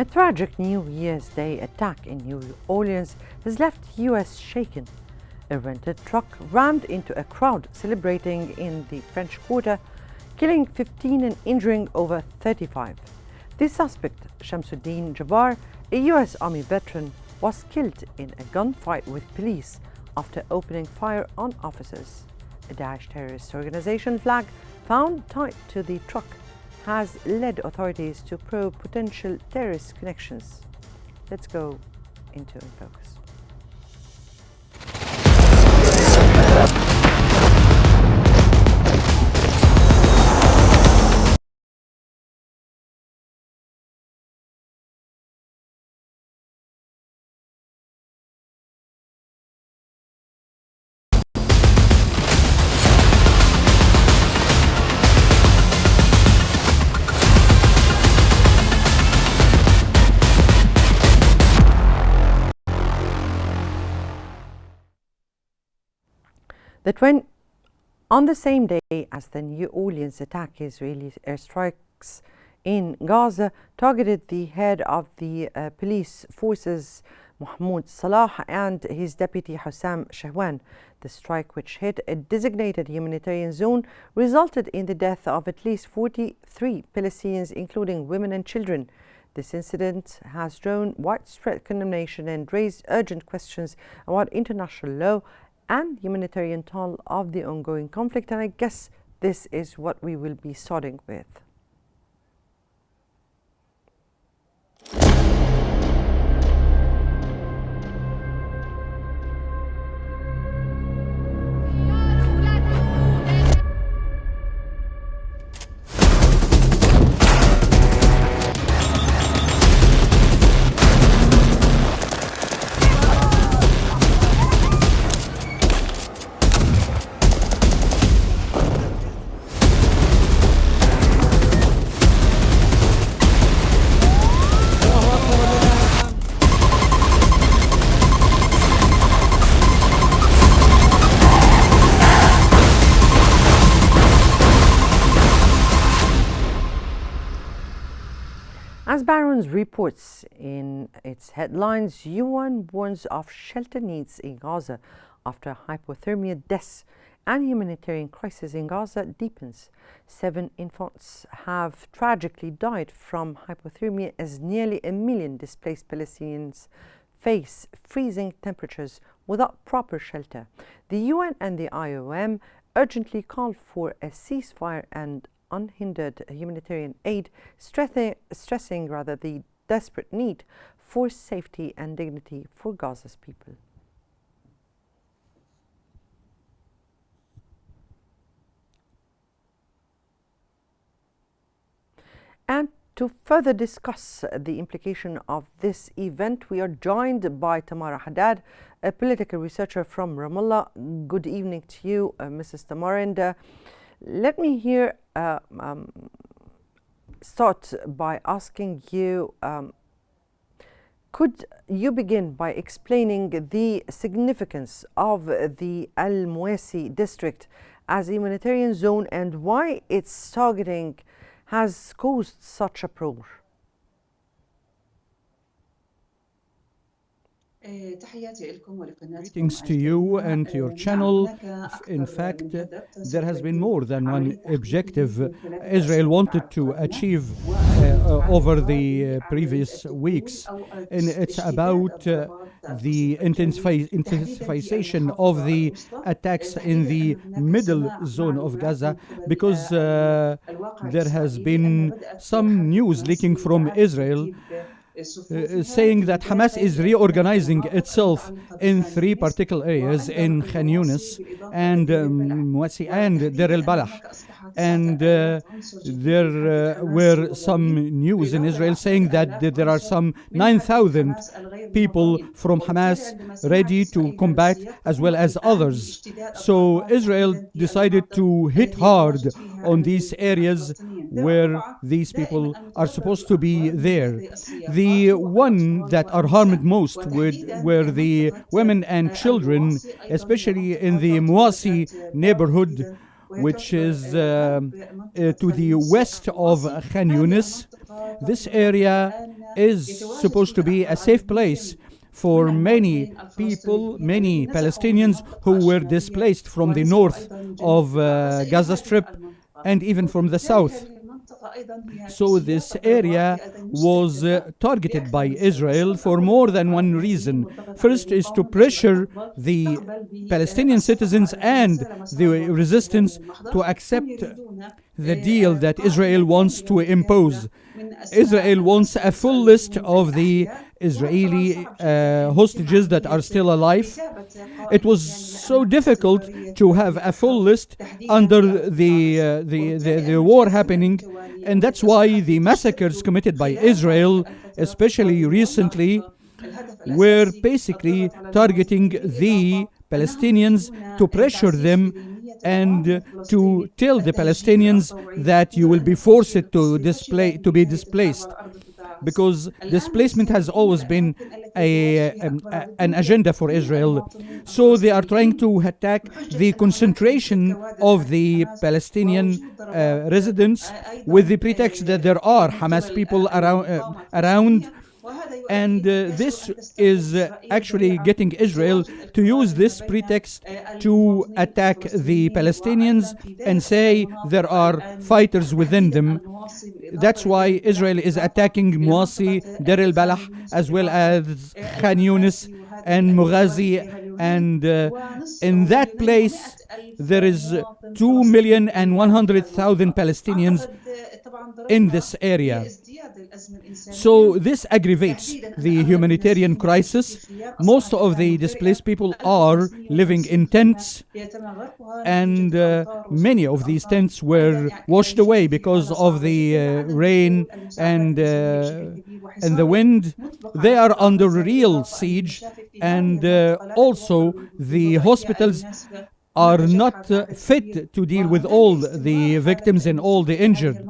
A tragic New Year's Day attack in New Orleans has left U.S. shaken. A rented truck rammed into a crowd celebrating in the French Quarter, killing 15 and injuring over 35. The suspect, Shamsuddin Jabbar, a U.S. Army veteran, was killed in a gunfight with police after opening fire on officers. A Daesh terrorist organization flag found tied to the truck has led authorities to probe potential terrorist connections. Let's go into In Focus. On the same day as the New Orleans attack, Israeli airstrikes in Gaza targeted the head of the police forces, Mahmoud Salah, and his deputy Hussam Shahwan. The strike, which hit a designated humanitarian zone, resulted in the death of at least 43 Palestinians, including women and children. This incident has drawn widespread condemnation and raised urgent questions about international law and humanitarian toll of the ongoing conflict, and I guess this is what we will be starting with. As Barron's reports in its headlines, UN warns of shelter needs in Gaza after hypothermia deaths and humanitarian crisis in Gaza deepens. 7 infants have tragically died from hypothermia as nearly 1 million displaced Palestinians face freezing temperatures without proper shelter. The UN and the IOM urgently called for a ceasefire and unhindered humanitarian aid, stressing the desperate need for safety and dignity for Gaza's people. And to further discuss the implication of this event, we are joined by Tamara Haddad, a political researcher from Ramallah. Good evening to you, Mrs. Tamara. And let me here start by asking you, could you begin by explaining the significance of the Al-Muwasi district as a humanitarian zone and why its targeting has caused such uproar? Greetings to you and to your channel. In fact, there has been more than one objective Israel wanted to achieve over the previous weeks, and it's about the intensification of the attacks in the middle zone of Gaza, because there has been some news leaking from Israel saying that Hamas is reorganizing itself in 3 particular areas, in Qnews and Muwasi and Deir al-Balah. And there were some news in Israel saying that there are some 9,000 people from Hamas ready to combat, as well as others. So Israel decided to hit hard on these areas where these people are supposed to be there. The one that are harmed most were the women and children, especially in the Muwasi neighborhood, which is to the west of Khan Yunis. This area is supposed to be a safe place for many people, many Palestinians who were displaced from the north of Gaza Strip and even from the south. So this area was targeted by Israel for more than one reason. First is to pressure the Palestinian citizens and the resistance to accept the deal that Israel wants to impose. Israel wants a full list of the Israeli hostages that are still alive. It was so difficult to have a full list under the war happening, and that's why the massacres committed by Israel, especially recently, were basically targeting the Palestinians to pressure them and to tell the Palestinians that you will be forced to be displaced, because displacement has always been an agenda for Israel. So they are trying to attack the concentration of the Palestinian residents with the pretext that there are Hamas people around. And this is actually getting Israel to use this pretext to attack the Palestinians and say there are fighters within them. That's why Israel is attacking Muasi, Deir el-Balah, as well as Khan Yunis and Mughazi. And in that place, there is 2,100,000 Palestinians in this area. So this aggravates the humanitarian crisis. Most of the displaced people are living in tents, and many of these tents were washed away because of the rain and the wind. They are under real siege, and also the hospitals are not fit to deal with all the victims and all the injured.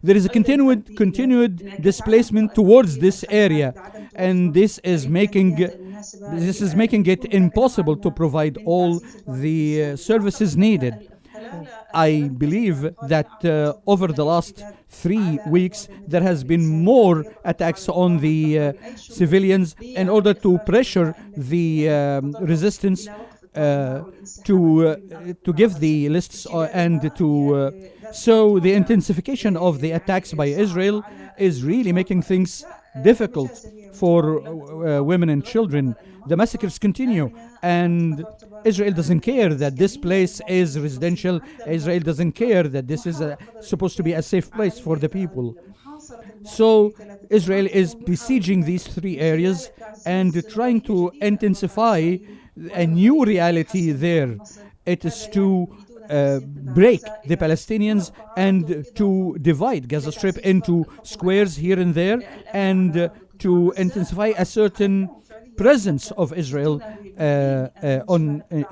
There is a continued displacement towards this area, and this is making it impossible to provide all the services needed. I believe that over the last 3 weeks there has been more attacks on the civilians in order to pressure the resistance to give the lists and to so the intensification of the attacks by Israel is really making things difficult for women and children. The massacres continue, and Israel doesn't care that this place is residential. Israel doesn't care that this is supposed to be a safe place for the people. So Israel is besieging these 3 areas and trying to intensify a new reality there. It is to break the Palestinians and to divide Gaza Strip into squares here and there, and to intensify a certain presence of Israel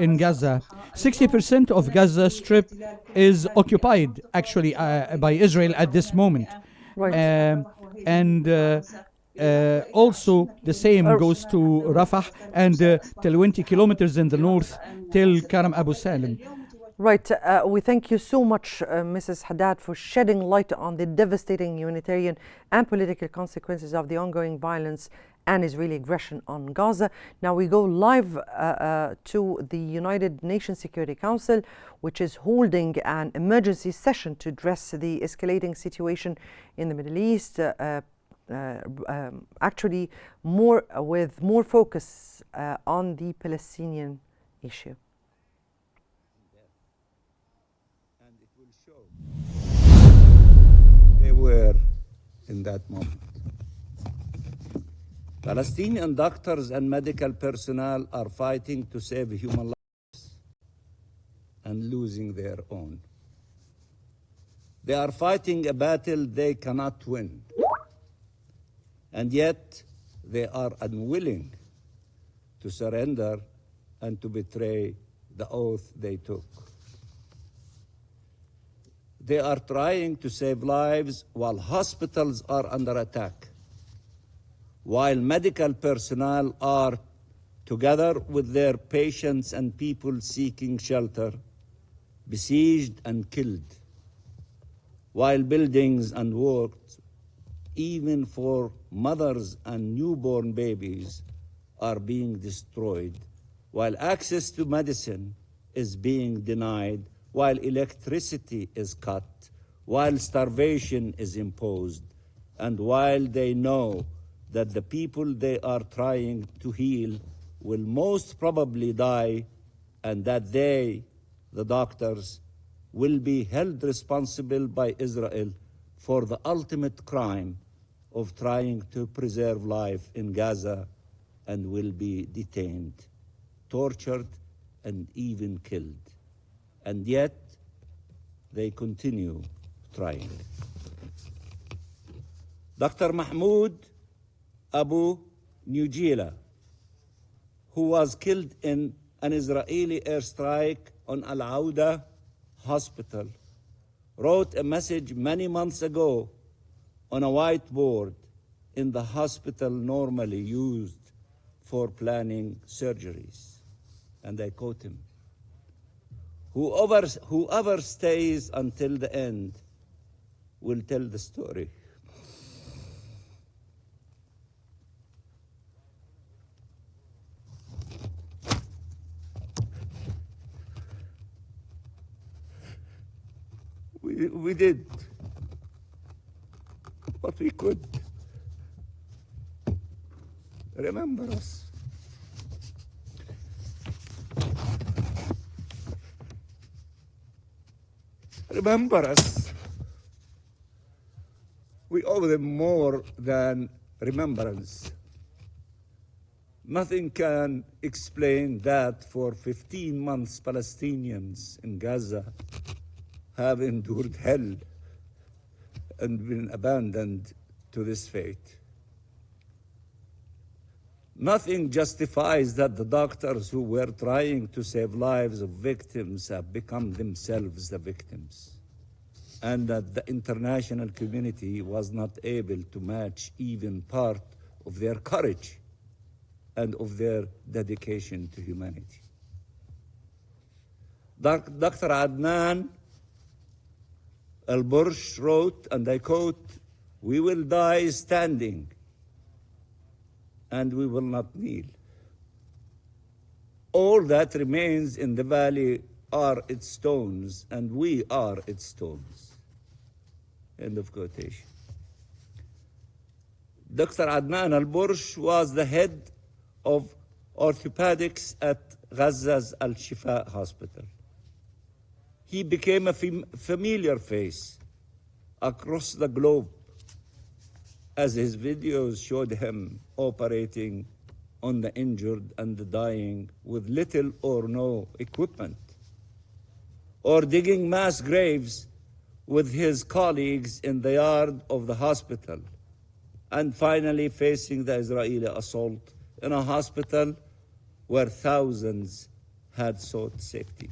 in Gaza. 60% of Gaza Strip is occupied actually by Israel at this moment. Right. And also the same goes to Rafah and 20 kilometers in the north till Karam Abu Salim. Right. We thank you so much, Mrs. Haddad, for shedding light on the devastating humanitarian and political consequences of the ongoing violence and Israeli aggression on Gaza. Now we go live to the United Nations Security Council, which is holding an emergency session to address the escalating situation in the Middle East. Actually, with more focus on the Palestinian issue. And it will show they were in that moment. Palestinian doctors and medical personnel are fighting to save human lives and losing their own. They are fighting a battle they cannot win. And yet they are unwilling to surrender and to betray the oath they took. They are trying to save lives while hospitals are under attack, while medical personnel are, together with their patients and people seeking shelter, besieged and killed, while buildings and works, even for mothers and newborn babies, are being destroyed, while access to medicine is being denied, while electricity is cut, while starvation is imposed, and while they know that the people they are trying to heal will most probably die, and that they, the doctors, will be held responsible by Israel for the ultimate crime of trying to preserve life in Gaza, and will be detained, tortured, and even killed. And yet, they continue trying. Dr. Mahmoud Abu Nujila, who was killed in an Israeli airstrike on Al-Auda hospital, wrote a message many months ago on a whiteboard in the hospital normally used for planning surgeries. And I quote him, whoever stays until the end will tell the story. We did what we could. Remember us. Remember us. We owe them more than remembrance. Nothing can explain that for 15 months Palestinians in Gaza have endured hell and been abandoned to this fate. Nothing justifies that the doctors who were trying to save lives of victims have become themselves the victims, and that the international community was not able to match even part of their courage and of their dedication to humanity. Dr. Adnan Al-Bursh wrote, and I quote, "We will die standing, and we will not kneel. All that remains in the valley are its stones, and we are its stones." End of quotation. Dr. Adnan Al-Bursh was the head of orthopedics at Gaza's Al-Shifa hospital. He became a familiar face across the globe as his videos showed him operating on the injured and the dying with little or no equipment, or digging mass graves with his colleagues in the yard of the hospital, and finally facing the Israeli assault in a hospital where thousands had sought safety.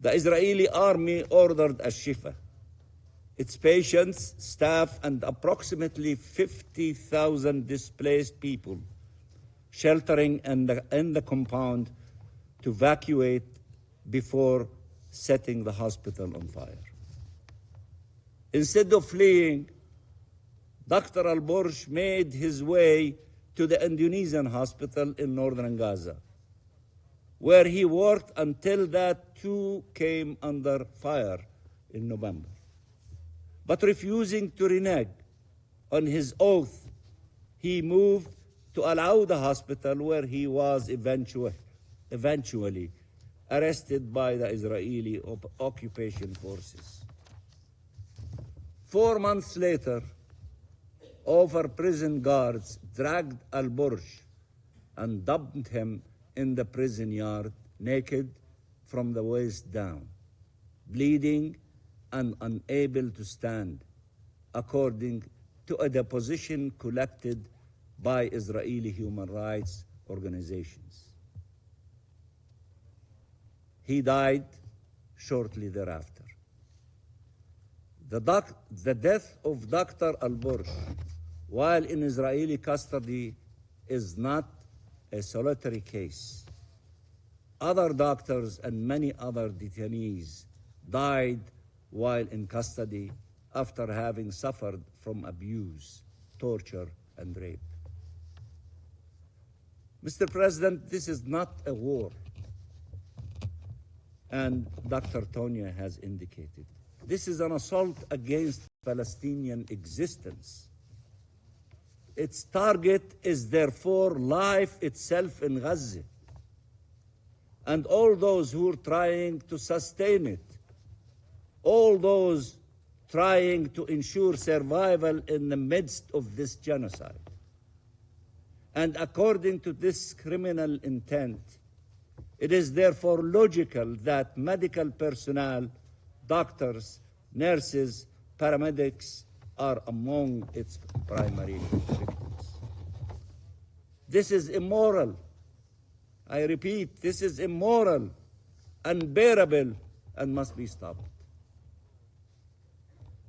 The Israeli army ordered Al-Shifa, its patients, staff, and approximately 50,000 displaced people sheltering in the compound to evacuate before setting the hospital on fire. Instead of fleeing, Dr. Al-Bursh made his way to the Indonesian hospital in northern Gaza, where he worked until that too came under fire in November. But refusing to renege on his oath, he moved to Al-Auda hospital, where he was eventually arrested by the Israeli occupation forces. 4 months later, over-prison guards dragged Al-Bursh and dumped him in the prison yard, naked from the waist down, bleeding and unable to stand, according to a deposition collected by Israeli human rights organizations. He died shortly thereafter. The death of Dr. Al-Bursh while in Israeli custody is not a solitary case. other doctors and many other detainees died while in custody after having suffered from abuse, torture, and rape. Mr. President, this is not a war, and Dr. Tonya has indicated. This is an assault against Palestinian existence. Its target is therefore life itself in Gaza, and all those who are trying to sustain it, all those trying to ensure survival in the midst of this genocide. And according to this criminal intent, it is therefore logical that medical personnel, doctors, nurses, paramedics are among its primary victims. This is immoral. I repeat, this is immoral, unbearable, and must be stopped.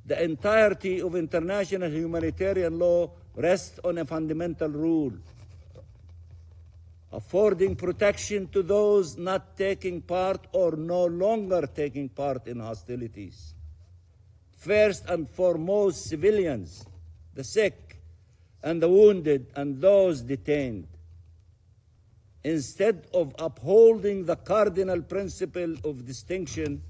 The entirety of international humanitarian law rests on a fundamental rule: affording protection to those not taking part or no longer taking part in hostilities. First and foremost, civilians, the sick and the wounded and those detained. Instead of upholding the cardinal principle of distinction,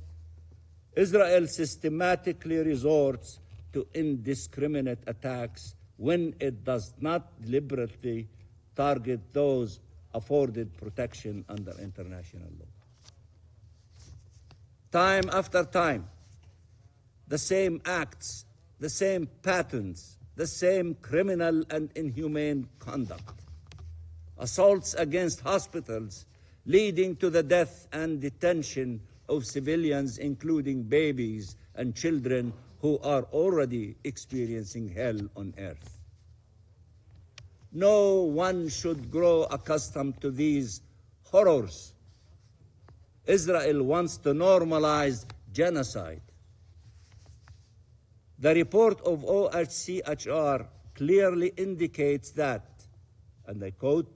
Israel systematically resorts to indiscriminate attacks when it does not deliberately target those afforded protection under international law. Time after time, the same acts, the same patterns, the same criminal and inhumane conduct. Assaults against hospitals leading to the death and detention of civilians, including babies and children who are already experiencing hell on earth. No one should grow accustomed to these horrors. Israel wants to normalize genocide. The report of OHCHR clearly indicates that, and I quote,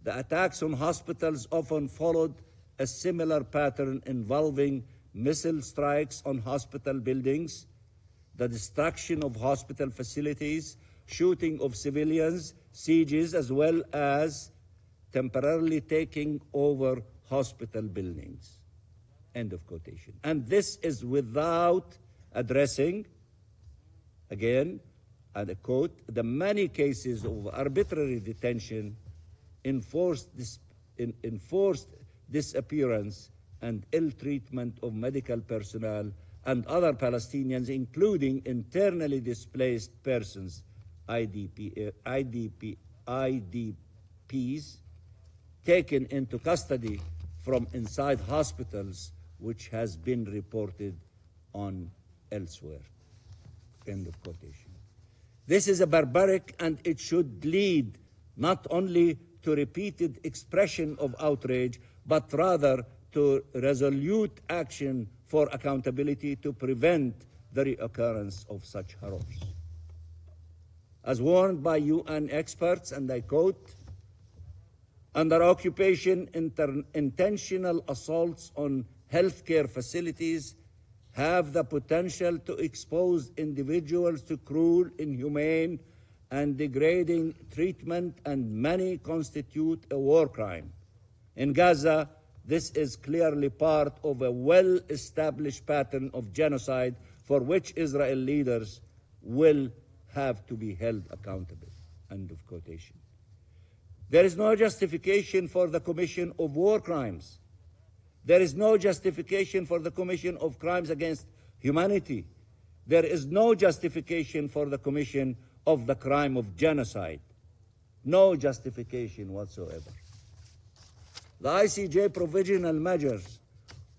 the attacks on hospitals often followed a similar pattern involving missile strikes on hospital buildings, the destruction of hospital facilities, shooting of civilians, sieges, as well as temporarily taking over hospital buildings. End of quotation. And this is without addressing, again, and I quote, the many cases of arbitrary detention, enforced disappearance, and ill treatment of medical personnel and other Palestinians, including internally displaced persons, IDPs, taken into custody from inside hospitals, which has been reported on elsewhere. End of quotation. This is a barbaric, and it should lead not only to repeated expression of outrage, but rather to resolute action for accountability to prevent the reoccurrence of such horrors. As warned by UN experts, and I quote, under occupation, intentional assaults on healthcare facilities have the potential to expose individuals to cruel, inhumane, and degrading treatment, and many constitute a war crime. In Gaza, this is clearly part of a well-established pattern of genocide for which Israel leaders will have to be held accountable. End of quotation. There is no justification for the commission of war crimes. There is no justification for the commission of crimes against humanity. There is no justification for the commission of the crime of genocide. No justification whatsoever. The ICJ provisional measures,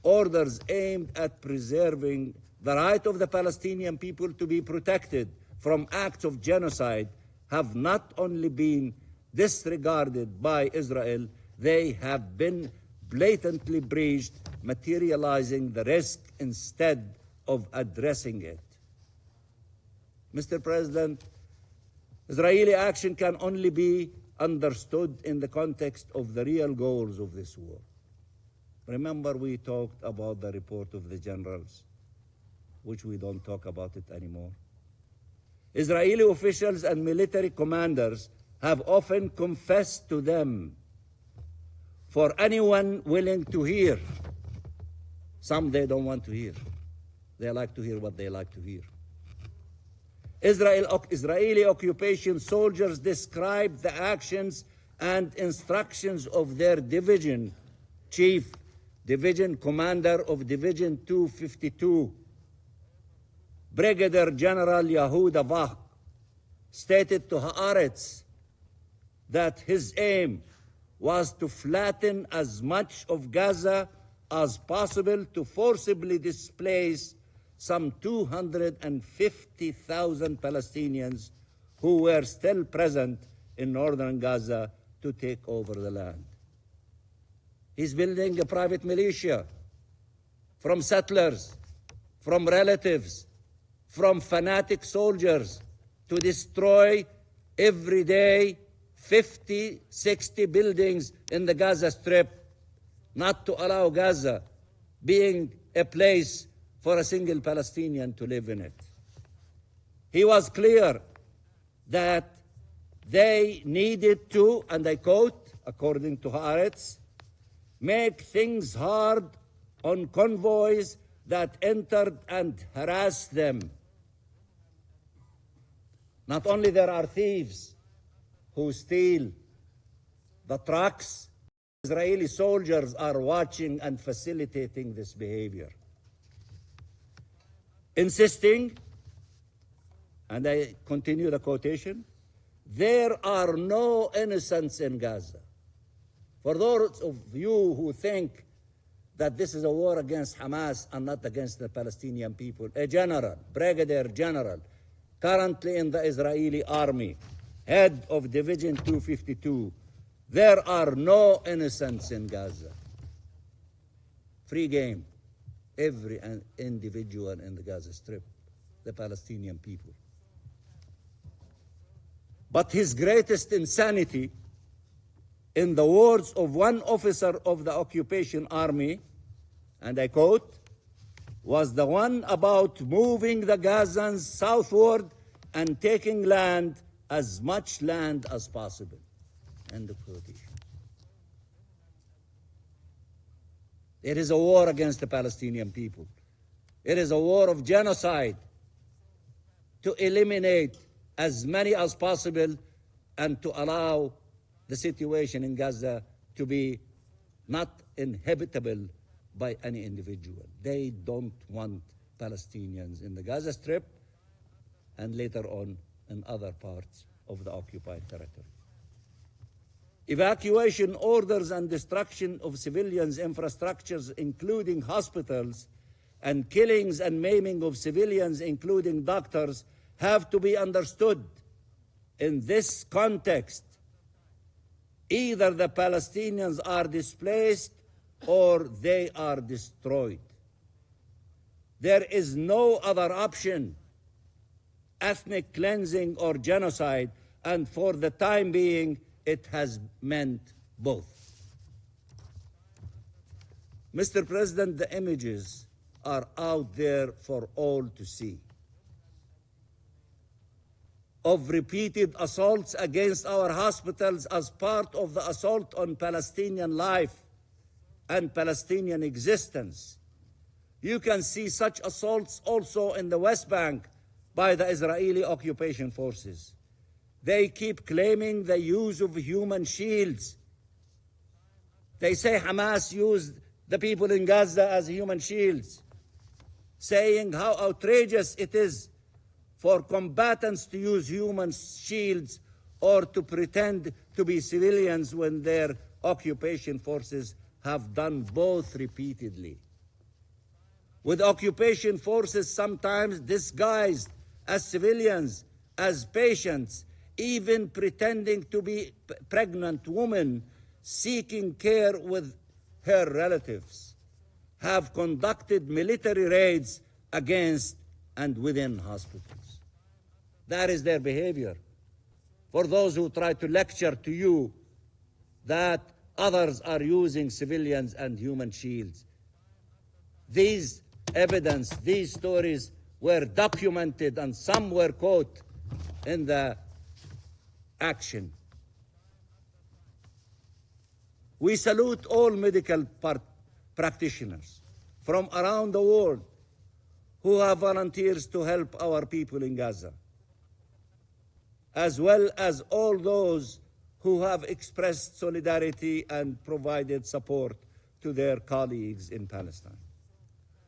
orders aimed at preserving the right of the Palestinian people to be protected from acts of genocide, have not only been disregarded by Israel, they have been blatantly breached, materializing the risk instead of addressing it. Mr. President, Israeli action can only be understood in the context of the real goals of this war. Remember, we talked about the report of the generals, which we don't talk about it anymore. Israeli officials and military commanders have often confessed to them. For anyone willing to hear, some they don't want to hear. They like to hear what they like to hear. Israeli occupation soldiers describe the actions and instructions of their division chief, division commander of Division 252, Brigadier General Yehuda Vach, stated to Haaretz that his aim was to flatten as much of Gaza as possible to forcibly displace some 250,000 Palestinians who were still present in northern Gaza to take over the land. He's building a private militia from settlers, from relatives, from fanatic soldiers to destroy every day 50, 60 buildings in the Gaza Strip, not to allow Gaza being a place for a single Palestinian to live in it. He was clear that they needed to, and I quote, according to Haaretz, make things hard on convoys that entered and harassed them. Not only there are thieves who steal the trucks, Israeli soldiers are watching and facilitating this behavior. Insisting, and I continue the quotation, there are no innocents in Gaza. For those of you who think that this is a war against Hamas and not against the Palestinian people, a general, brigadier general, currently in the Israeli army, head of Division 252, there are no innocents in Gaza. Free game. Every individual in the Gaza Strip, the Palestinian people. But his greatest insanity, in the words of one officer of the occupation army, and I quote, was the one about moving the Gazans southward and taking land, as much land as possible. End of quotation. It is a war against the Palestinian people. It is a war of genocide to eliminate as many as possible and to allow the situation in Gaza to be not inhabitable by any individual. They don't want Palestinians in the Gaza Strip and later on in other parts of the occupied territory. Evacuation orders and destruction of civilians' infrastructures, including hospitals, and killings and maiming of civilians, including doctors, have to be understood in this context. Either the Palestinians are displaced or they are destroyed. There is no other option, ethnic cleansing or genocide, and for the time being, it has meant both. Mr. President, the images are out there for all to see of repeated assaults against our hospitals as part of the assault on Palestinian life and Palestinian existence. You can see such assaults also in the West Bank by the Israeli occupation forces. They keep claiming the use of human shields. They say Hamas used the people in Gaza as human shields, saying how outrageous it is for combatants to use human shields or to pretend to be civilians when their occupation forces have done both repeatedly. With occupation forces sometimes disguised as civilians, as patients, even pretending to be pregnant women seeking care with her relatives, have conducted military raids against and within hospitals. That is their behavior. For those who try to lecture to you that Others are using civilians and human shields. These evidence, these stories were documented and some were caught in the action. We salute all medical practitioners from around the world who have volunteered to help our people in Gaza, as well as all those who have expressed solidarity and provided support to their colleagues in Palestine.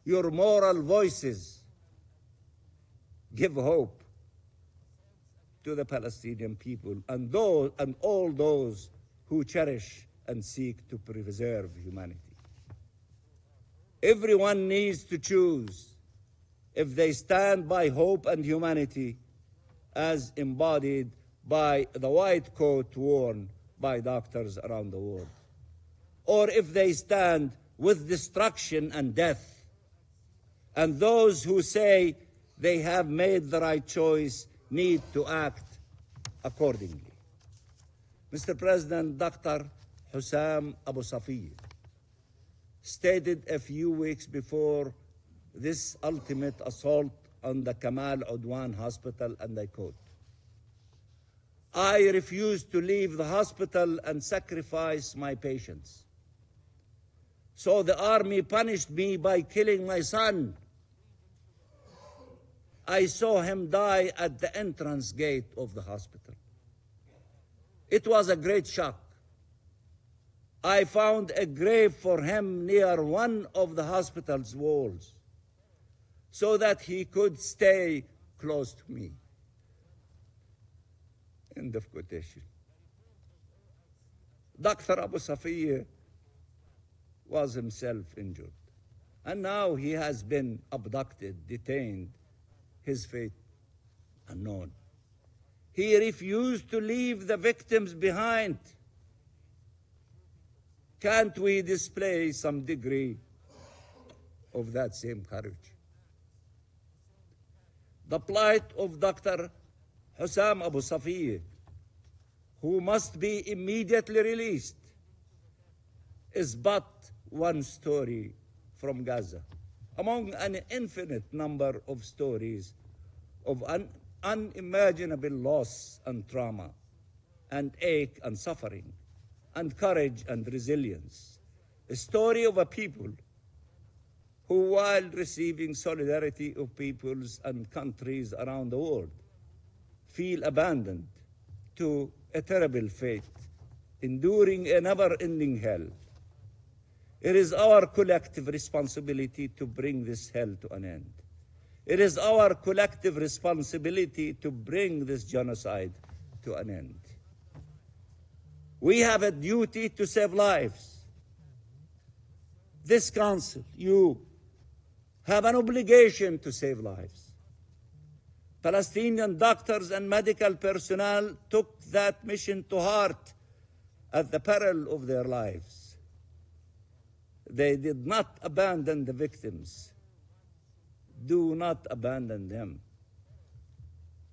Your moral voices give hope to the Palestinian people and all those who cherish and seek to preserve humanity. Everyone needs to choose if they stand by hope and humanity as embodied by the white coat worn by doctors around the world, or if they stand with destruction and death. And those who say they have made the right choice need to act accordingly. Mr. President, Dr. Hussam Abu Safiyyeh stated a few weeks before this ultimate assault on the Kamal Udwan Hospital, and I quote, "I refuse to leave the hospital and sacrifice my patients. So the army punished me by killing my son. I saw him die at the entrance gate of the hospital. It was a great shock. I found a grave for him near one of the hospital's walls so that he could stay close to me." End of quotation. Dr. Abu Safiyyeh was himself injured, and now he has been abducted, detained, his fate unknown. He refused to leave the victims behind. Can't we display some degree of that same courage? The plight of Dr. Hussam Abu Safiyyeh, who must be immediately released, is but one story from Gaza, among an infinite number of stories of unimaginable loss and trauma, and ache and suffering, and courage and resilience. A story of a people who, while receiving solidarity of peoples and countries around the world, feel abandoned to a terrible fate, enduring a never-ending hell. It is our collective responsibility to bring this hell to an end. It is our collective responsibility to bring this genocide to an end. We have a duty to save lives. This council, you, have an obligation to save lives. Palestinian doctors and medical personnel took that mission to heart at the peril of their lives. They did not abandon the victims. Do not abandon them.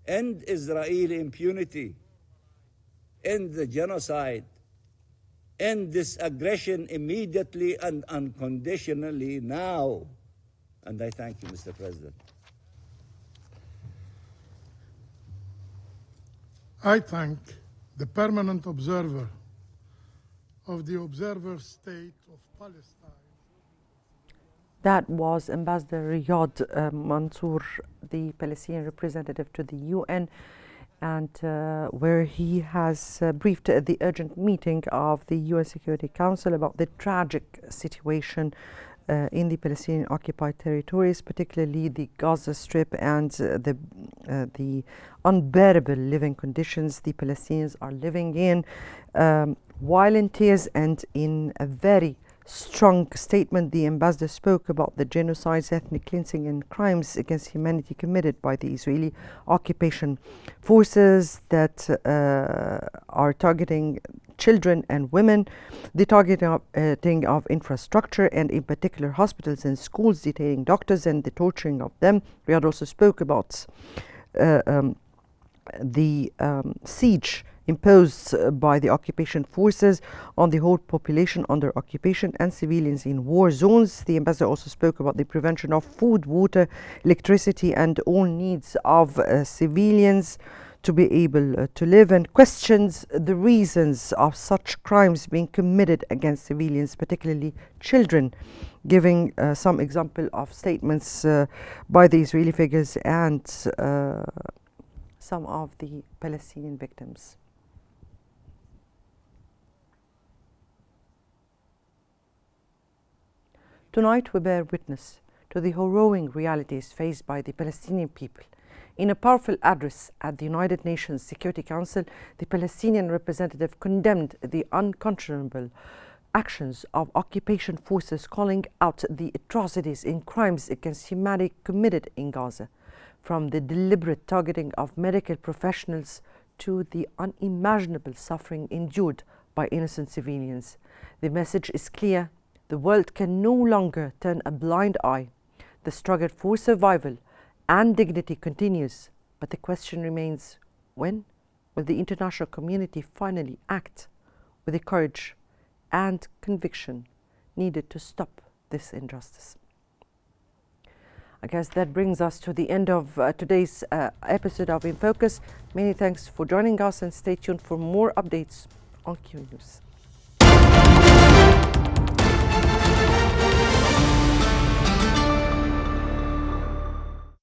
End Israeli impunity. End the genocide. End this aggression immediately and unconditionally now. And I thank you, Mr. President. I thank the permanent observer of the Observer State of Palestine. That was Ambassador Riyad Mansour, the Palestinian representative to the UN, and where he has briefed the urgent meeting of the UN Security Council about the tragic situation in the Palestinian occupied territories, particularly the Gaza Strip, and the unbearable living conditions the Palestinians are living in, while in tears and in a very strong statement. The ambassador spoke about the genocides, ethnic cleansing, and crimes against humanity committed by the Israeli occupation forces that are targeting children and women, the targeting of infrastructure, and in particular hospitals and schools, detaining doctors and the torturing of them. Riyad also spoke about the siege imposed by the occupation forces on the whole population under occupation and civilians in war zones. The ambassador also spoke about the prevention of food, water, electricity, and all needs of civilians to be able to live, and questions the reasons of such crimes being committed against civilians, particularly children, giving some example of statements by the Israeli figures and some of the Palestinian victims. Tonight we bear witness to the harrowing realities faced by the Palestinian people. In a powerful address at the United Nations Security Council, the Palestinian representative condemned the unconscionable actions of occupation forces, calling out the atrocities and crimes against humanity committed in Gaza, from the deliberate targeting of medical professionals to the unimaginable suffering endured by innocent civilians. The message is clear: the world can no longer turn a blind eye. The struggle for survival and dignity continues, but the question remains: when will the international community finally act with the courage and conviction needed to stop this injustice? I guess that brings us to the end of today's episode of In Focus. Many thanks for joining us, and stay tuned for more updates on Qnews.